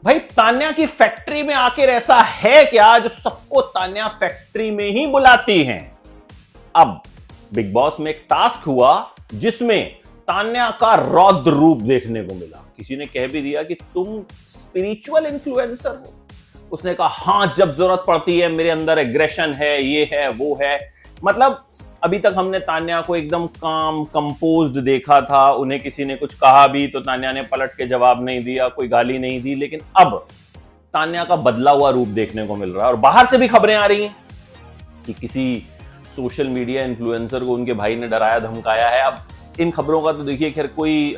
भाई तान्या की फैक्ट्री में आखिर ऐसा है क्या जो सबको तान्या फैक्ट्री में ही बुलाती हैं? अब बिग बॉस में एक टास्क हुआ जिसमें तान्या का रौद्र रूप देखने को मिला। किसी ने कह भी दिया कि तुम स्पिरिचुअल इन्फ्लुएंसर हो। उसने कहा हां, जब जरूरत पड़ती है मेरे अंदर एग्रेशन है, ये है वो है। मतलब अभी तक हमने तान्या को एकदम काम कंपोज्ड देखा था। उन्हें किसी ने कुछ कहा भी तो तान्या ने पलट के जवाब नहीं दिया, कोई गाली नहीं दी। लेकिन अब तान्या का बदला हुआ रूप देखने को मिल रहा है और बाहर से भी खबरें आ रही हैं कि किसी सोशल मीडिया इन्फ्लुएंसर को उनके भाई ने डराया धमकाया है। अब इन खबरों का तो देखिए खैर कोई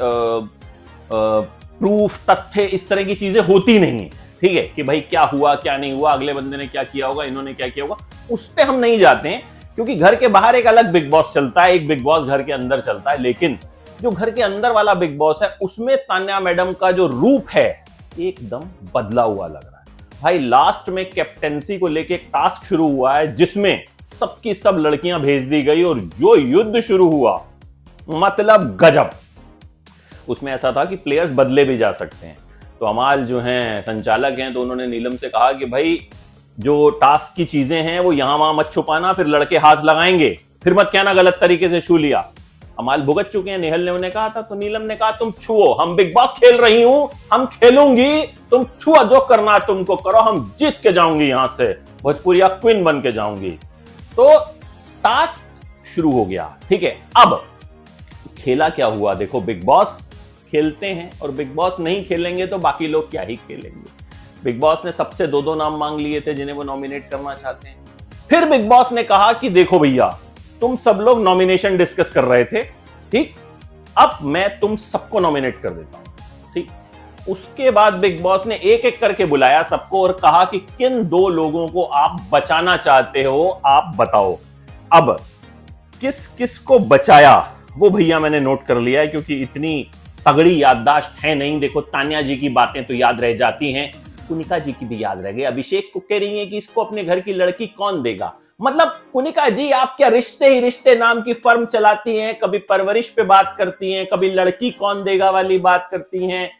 प्रूफ तथ्य इस तरह की चीजें होती नहीं है, ठीक है, कि भाई क्या हुआ क्या नहीं हुआ, अगले बंदे ने क्या किया होगा, इन्होंने क्या किया होगा, उस पर हम नहीं जाते हैं क्योंकि घर के बाहर एक अलग बिग बॉस चलता है, एक बिग बॉस घर के अंदर चलता है। लेकिन जो घर के अंदर वाला बिग बॉस है उसमें तान्या मैडम का जो रूप है एकदम बदला हुआ लग रहा है। भाई लास्ट में कैप्टेंसी को लेके एक टास्क शुरू हुआ है जिसमें सबकी सब लड़कियां भेज दी गई और जो युद्ध शुरू हुआ मतलब गजब। उसमें ऐसा था कि प्लेयर्स बदले भी जा सकते हैं। तो अमाल जो हैं संचालक हैं तो उन्होंने नीलम से कहा कि भाई जो टास्क की चीजें हैं वो यहां वहां मत छुपाना, फिर लड़के हाथ लगाएंगे, फिर मत कहना गलत तरीके से छू लिया। अमाल भुगत चुके हैं, नेहल ने उन्हें कहा था तो नीलम ने कहा तुम छुओ, हम बिग बॉस खेल रही हूं, हम खेलूंगी, तुम छुआ जो करना तुमको करो, हम जीत के जाऊंगी, यहां से भोजपुरिया क्वीन बन के जाऊंगी। तो टास्क शुरू हो गया, ठीक है। अब खेला क्या हुआ देखो, बिग बॉस खेलते हैं और बिग बॉस नहीं खेलेंगे तो बाकी लोग क्या ही खेलेंगे। बिग बॉस ने सबसे दो दो नाम मांग लिए थे जिन्हें वो नॉमिनेट करना चाहते हैं। फिर बिग बॉस ने कहा कि देखो भैया तुम सब लोग नॉमिनेशन डिस्कस कर रहे थे, ठीक, अब मैं तुम सबको नॉमिनेट कर देता हूं, ठीक। उसके बाद बिग बॉस ने एक एक करके बुलाया सबको और कहा कि किन दो लोगों को आप बचाना चाहते हो आप बताओ। अब किस किस को बचाया वो भैया मैंने नोट कर लिया है क्योंकि इतनी तगड़ी याददाश्त है नहीं। देखो तान्या जी की बातें तो याद रह जाती हैं, कुनिका जी की भी याद रह गई। अभिषेक को कह रही है कि इसको अपने घर की लड़की कौन देगा। मतलब कुनिका जी आप क्या रिश्ते ही रिश्ते नाम की फर्म चलाती हैं, कभी परवरिश पे बात करती हैं, कभी लड़की कौन देगा वाली बात करती हैं।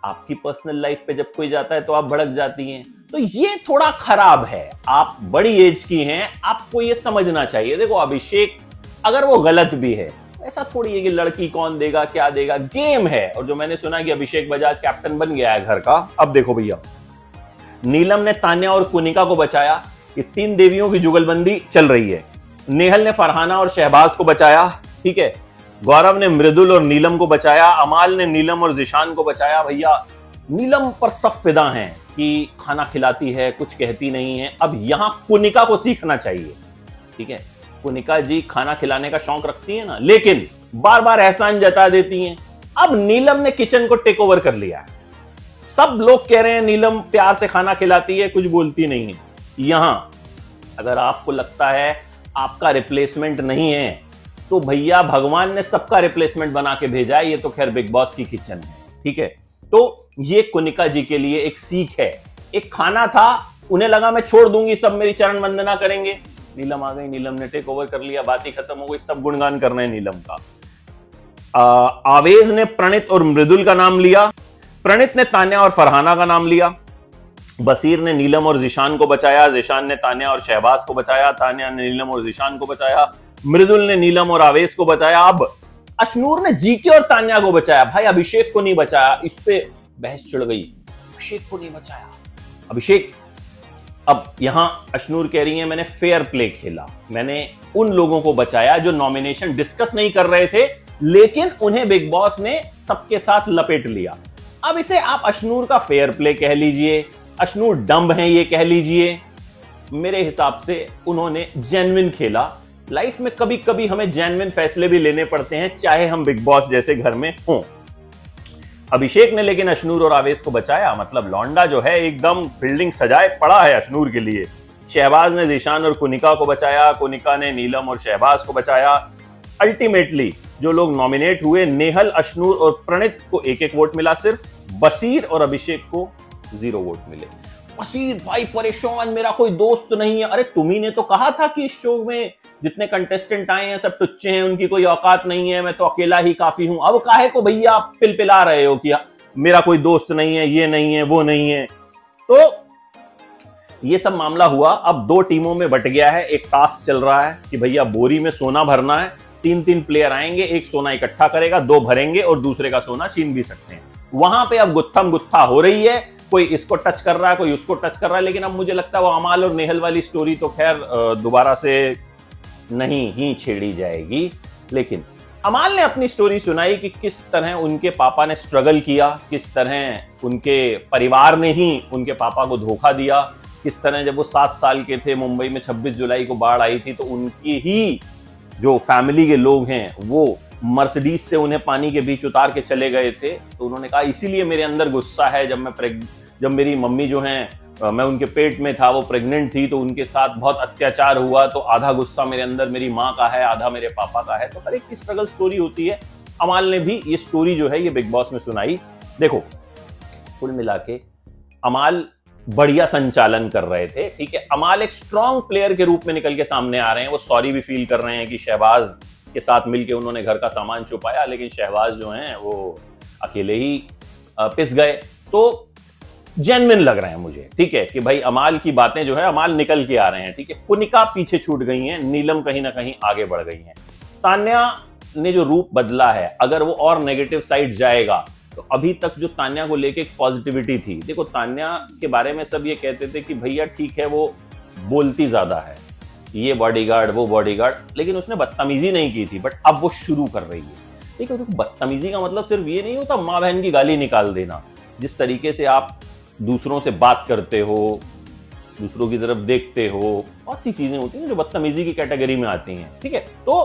आपकी पर्सनल लाइफ पे जब कोई जाता है तो आप भड़क जाती हैं। तो ये थोड़ा खराब है। आप बड़ी एज की हैं, आपको ये समझना चाहिए। देखो अभिषेक अगर वो गलत भी है, ऐसा थोड़ी है कि लड़की कौन देगा क्या देगा, गेम है। और जो मैंने सुना कि अभिषेक बजाज कैप्टन बन गया है घर का। अब देखो भैया नीलम ने तान्या और कुनिका को बचाया, ये तीन देवियों की जुगलबंदी चल रही है। नेहल ने फरहाना और शहबाज को बचाया, ठीक है। गौरव ने मृदुल और नीलम को बचाया। अमाल ने नीलम और जिशान को बचाया। भैया नीलम पर सब फिदा हैं कि खाना खिलाती है, कुछ कहती नहीं है। अब यहां कुनिका को सीखना चाहिए, ठीक है। कुनिका जी खाना खिलाने का शौक रखती है ना, लेकिन बार बार एहसान जता देती हैं। अब नीलम ने किचन को टेक ओवर कर लिया है। सब लोग कह रहे हैं नीलम प्यार से खाना खिलाती है, कुछ बोलती नहीं है। यहां अगर आपको लगता है आपका रिप्लेसमेंट नहीं है तो भैया भगवान ने सबका रिप्लेसमेंट बना के भेजा है। ये तो खैर बिग बॉस की किचन है, ठीक है। तो ये कुनिका जी के लिए एक सीख है। एक खाना था, उन्हें लगा मैं छोड़ दूंगी, सब मेरी चरण वंदना करेंगे। नीलम आ गई, नीलम ने टेक ओवर कर लिया, बात ही खत्म हो गई, सब गुणगान कर रहे हैं नीलम का। आवेज ने प्रणित और मृदुल का नाम लिया, प्रणित ने तान्या और फरहाना का नाम लिया, बसीर ने नीलम और जिशान को बचाया, जिशान ने तान्या और शहबाज को बचाया, तान्या ने नीलम और जिशान को बचाया, मृदुल ने नीलम और आवेश को बचाया। अब अशनूर ने जीके और तान्या को बचाया। भाई अभिषेक को नहीं बचाया, इस पे बहस छिड़ गई, अभिषेक को नहीं बचाया। अभिषेक अब यहां अशनूर कह रही है मैंने फेयर प्ले खेला, मैंने उन लोगों को बचाया जो नॉमिनेशन डिस्कस नहीं कर रहे थे, लेकिन उन्हें बिग बॉस ने सबके साथ लपेट लिया। अब इसे आप अशनूर का फेयर प्ले कह लीजिए, अशनूर डम्ब हैं ये कह लीजिए। मेरे हिसाब से उन्होंने जेन्युइन खेला। लाइफ में कभी कभी हमें जेन्युइन फैसले भी लेने पड़ते हैं, चाहे हम बिग बॉस जैसे घर में हों। अभिषेक ने लेकिन अशनूर और आवेश को बचाया। मतलब लौंडा जो है एकदम फील्डिंग सजाए पड़ा है अशनूर के लिए। शहबाज ने जिशान और कुनिका को बचाया, कुनिका ने नीलम और शहबाज को बचाया। अल्टीमेटली जो लोग नॉमिनेट हुए, नेहल, अशनूर और प्रणित को एक एक वोट मिला सिर्फ, बसीर और अभिषेक को 0 वोट मिले। बसीर भाई परेशान, मेरा कोई दोस्त नहीं है। अरे तुम्ही ने तो कहा था कि इस शो में जितने कंटेस्टेंट आए हैं सब टुच्चे हैं, उनकी कोई औकात नहीं है, मैं तो अकेला ही काफी हूं। अब काहे को भैया आप पिलपिला रहे हो कि मेरा कोई दोस्त नहीं है, ये नहीं है, वो नहीं है। तो ये सब मामला हुआ। अब 2 टीमों में बट गया है। एक टास्क चल रहा है कि भैया बोरी में सोना भरना है। 3-3 प्लेयर आएंगे, एक सोना इकट्ठा करेगा, 2 भरेंगे और दूसरे का सोना छीन भी सकते हैं। वहां पे अब गुत्थम गुत्था हो रही है, कोई इसको टच कर रहा है, कोई उसको टच कर रहा है। लेकिन अब मुझे लगता है वो अमाल और नेहल वाली स्टोरी तो खैर दोबारा से नहीं ही छेड़ी जाएगी। लेकिन अमाल ने अपनी स्टोरी सुनाई कि किस तरह उनके पापा ने स्ट्रगल किया, किस तरह उनके परिवार ने ही उनके पापा को धोखा दिया, किस तरह जब वो 7 साल के थे, मुंबई में 26 जुलाई को बाढ़ आई थी, तो उनकी ही जो फैमिली के लोग हैं वो मर्सिडीज से उन्हें पानी के बीच उतार के चले गए थे। तो उन्होंने कहा इसीलिए मेरे अंदर गुस्सा है। जब मेरी मम्मी जो हैं, मैं उनके पेट में था, वो प्रेग्नेंट थी, तो उनके साथ बहुत अत्याचार हुआ, तो आधा गुस्सा मेरे अंदर मेरी माँ का है, आधा मेरे पापा का है। तो हर एक की स्ट्रगल स्टोरी होती है। अमाल ने भी ये स्टोरी जो है ये बिग बॉस में सुनाई। देखो, कुल मिला के अमाल बढ़िया संचालन कर रहे थे, ठीक है। अमाल एक स्ट्रॉन्ग प्लेयर के रूप में निकल के सामने आ रहे हैं। वो सॉरी भी फील कर रहे हैं कि शहबाज के साथ मिलके उन्होंने घर का सामान छुपाया, लेकिन शहबाज जो हैं वो अकेले ही पिस गए। तो जेन्युइन लग रहे हैं मुझे, ठीक है, कि भाई अमाल की बातें जो है अमाल निकल के आ रहे हैं, ठीक है। कुनिका पीछे छूट गई हैं, नीलम कहीं ना कहीं आगे बढ़ गई हैं। तान्या ने जो रूप बदला है, अगर वो और नेगेटिव साइड जाएगा तो अभी तक जो तान्या को लेके एक पॉजिटिविटी थी, देखो तान्या के बारे में सब ये कहते थे कि भैया ठीक है वो बोलती ज्यादा है, ये बॉडीगार्ड वो बॉडीगार्ड, लेकिन उसने बदतमीजी नहीं की थी। बट अब वो शुरू कर रही है। देखो बदतमीजी का मतलब सिर्फ ये नहीं होता माँ बहन की गाली निकाल देना। जिस तरीके से आप दूसरों से बात करते हो, दूसरों की तरफ देखते हो, बहुत सी चीजें होती हैं जो बदतमीजी की कैटेगरी में आती हैं, ठीक है। तो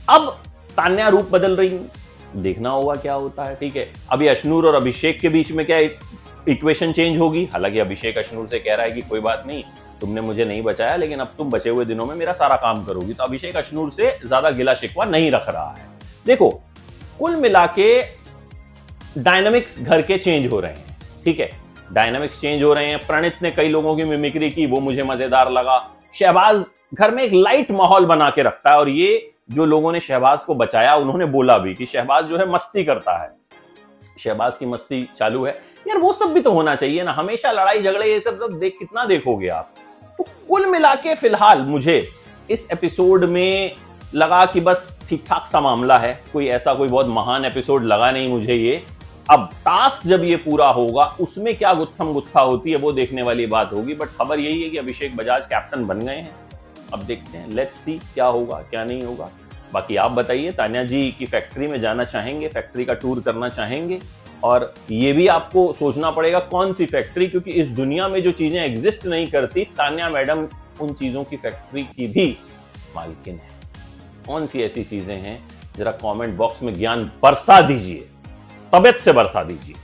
अब तान्या रूप बदल रही है, देखना होगा क्या होता है, ठीक है। अभी अशनूर और अभिषेक के बीच में क्या इक्वेशन चेंज होगी। हालांकि अभिषेक अशनूर से कह रहा है कि कोई बात नहीं, तुमने मुझे नहीं बचाया, लेकिन अब तुम बचे हुए दिनों में मेरा सारा काम करोगी। तो अभिषेक अशनूर से ज्यादा गिला शिकवा नहीं रख रहा है। देखो, कुल मिला के डायनामिक्स घर के चेंज हो रहे हैं, ठीक है। डायनामिक्स चेंज हो रहे हैं। प्रणीत ने कई लोगों की मिमिक्री की, वो मुझे मजेदार लगा। शहबाज घर में एक लाइट माहौल बना के रखता है, और ये जो लोगों ने शहबाज को बचाया उन्होंने बोला भी कि शहबाज जो है मस्ती करता है, शहबाज की मस्ती चालू है। यार वो सब भी तो होना चाहिए ना, हमेशा लड़ाई झगड़े ये सब देख कितना देखोगे आप। तो कुल मिला के फिलहाल मुझे इस एपिसोड में लगा कि बस ठीक ठाक सा मामला है, कोई ऐसा कोई बहुत महान एपिसोड लगा नहीं मुझे ये। अब टास्क जब ये पूरा होगा उसमें क्या गुत्थम गुत्था होती है वो देखने वाली बात होगी। बट खबर यही है कि अभिषेक बजाज कैप्टन बन गए हैं। अब देखते हैं, लेट्स सी क्या होगा क्या नहीं होगा। बाकी आप बताइए, तान्या जी की फैक्ट्री में जाना चाहेंगे, फैक्ट्री का टूर करना चाहेंगे? और ये भी आपको सोचना पड़ेगा कौन सी फैक्ट्री, क्योंकि इस दुनिया में जो चीजें एग्जिस्ट नहीं करती, तान्या मैडम उन चीजों की फैक्ट्री की भी मालकिन है। कौन सी ऐसी चीजें हैं, जरा कमेंट बॉक्स में ज्ञान बरसा दीजिए, तबीयत से बरसा दीजिए।